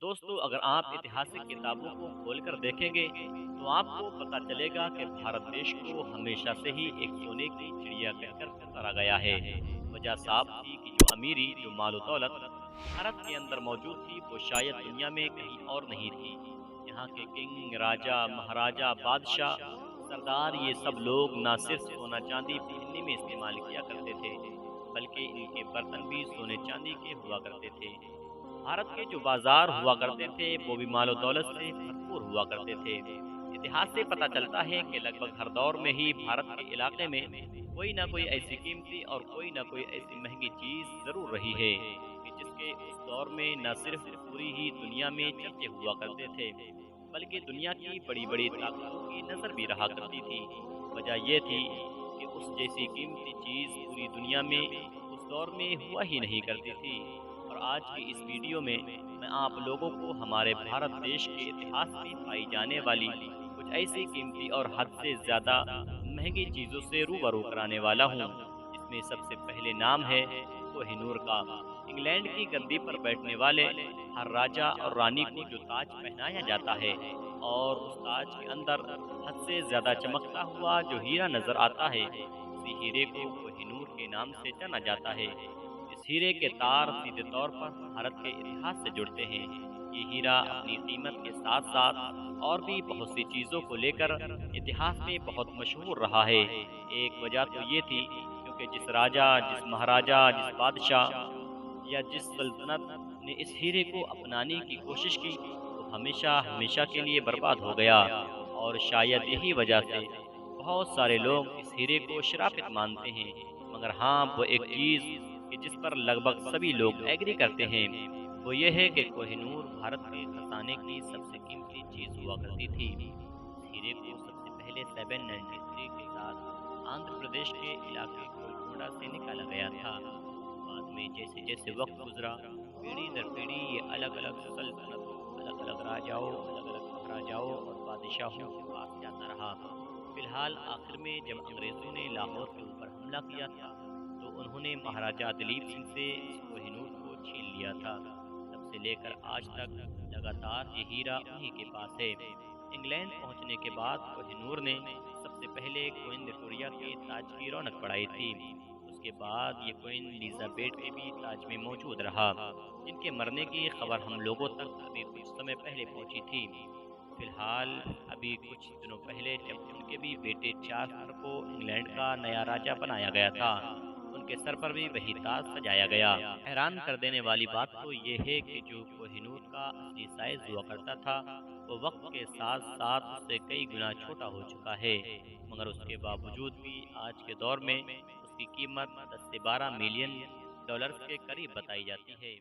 दोस्तों, अगर आप ऐतिहासिक किताबों को खोलकर देखेंगे तो आपको पता चलेगा कि भारत देश को हमेशा से ही एक सोने की चिड़िया कहकर पुकारा गया है। वजह साफ थी कि जो अमीरी, जो मालो दौलत भारत के अंदर मौजूद थी, वो शायद दुनिया में कहीं और नहीं थी। यहाँ के किंग, राजा, महाराजा, बादशाह, सरदार, ये सब लोग न सिर्फ सोना चांदी पहनने में इस्तेमाल किया करते थे, बल्कि इनके बर्तन भी सोने चांदी के हुआ करते थे। भारत के जो बाजार हुआ करते थे वो भी मालो दौलत से भरपूर हुआ करते थे। इतिहास से पता चलता है कि लगभग हर दौर में ही भारत के इलाके में कोई ना कोई ऐसी कीमती और कोई ना कोई ऐसी महंगी चीज जरूर रही है कि जिसके उस दौर में न सिर्फ पूरी ही दुनिया में चर्चे हुआ करते थे, बल्कि दुनिया की बड़ी बड़ी ताकतों की नजर भी रहा करती थी। वजह यह थी कि उस जैसी कीमती चीज पूरी दुनिया में उस दौर में हुआ ही नहीं करती थी। और आज की इस वीडियो में मैं आप लोगों को हमारे भारत देश के इतिहास में पाई जाने वाली कुछ ऐसी कीमती और हद से ज्यादा महंगी चीजों से रूबरू कराने वाला हूँ। इसमें सबसे पहले नाम है कोहिनूर का। इंग्लैंड की गद्दी पर बैठने वाले हर राजा और रानी को जो ताज पहनाया जाता है, और उस ताज के अंदर हद से ज्यादा चमकता हुआ जो हीरा नजर आता है, उसी हीरे को कोहिनूर के नाम से जाना जाता है। इस हीरे के तार सीधे तौर पर भारत के इतिहास से जुड़ते हैं। ये हीरा अपनी कीमत के साथ साथ और भी बहुत सी चीजों को लेकर इतिहास में बहुत मशहूर रहा है। एक वजह तो ये थी क्योंकि जिस राजा, जिस महाराजा, जिस बादशाह या जिस सल्तनत ने इस हीरे को अपनाने की कोशिश की, वो हमेशा हमेशा के लिए बर्बाद हो गया। और शायद यही वजह से बहुत सारे लोग इस हीरे को श्रापित मानते हैं। मगर हाँ, वो एक चीज कि जिस पर लगभग सभी लोग एग्री करते हैं, वो ये है कि कोहिनूर भारत के खजाने की सबसे कीमती चीज हुआ करती थी। इस हीरे को सबसे पहले 793 के साथ आंध्र प्रदेश के इलाके गोलकोंडा से निकाला गया था। बाद में जैसे जैसे वक्त गुजरा, पीढ़ी दर पीढ़ी ये अलग अलग सल्तनतों, अलग अलग राजाओं, अलग अलग महाराजाओं और बादशाहों के पास जाता रहा। फिलहाल आखिर में जब अंग्रेजों ने लाहौर के ऊपर हमला किया था, तो उन्होंने महाराजा दिलीप सिंह से इस कोहिनूर को छीन लिया था। तब से लेकर आज तक लगातार ये हीरा उन्हीं के पास है। इंग्लैंड पहुंचने के बाद कोहिनूर ने सबसे पहले क्वीन विक्टोरिया के ताज की रौनक बढ़ाई थी। उसके बाद ये क्वीन एलिजाबेथ के भी ताज में मौजूद रहा, जिनके मरने की खबर हम लोगों तक अभी कुछ समय पहले पहुंची थी। फिलहाल अभी कुछ दिनों पहले जब उनके भी बेटे चार्ल्स को इंग्लैंड का नया राजा बनाया गया था, उनके सर पर भी वही ताज सजाया गया। हैरान कर देने वाली बात तो ये है कि जो कोहिनूर का असली साइज हुआ करता था, वो वक्त के साथ साथ उससे कई गुना छोटा हो चुका है। मगर उसके बावजूद भी आज के दौर में उसकी कीमत 10 से 12 मिलियन डॉलर्स के करीब बताई जाती है।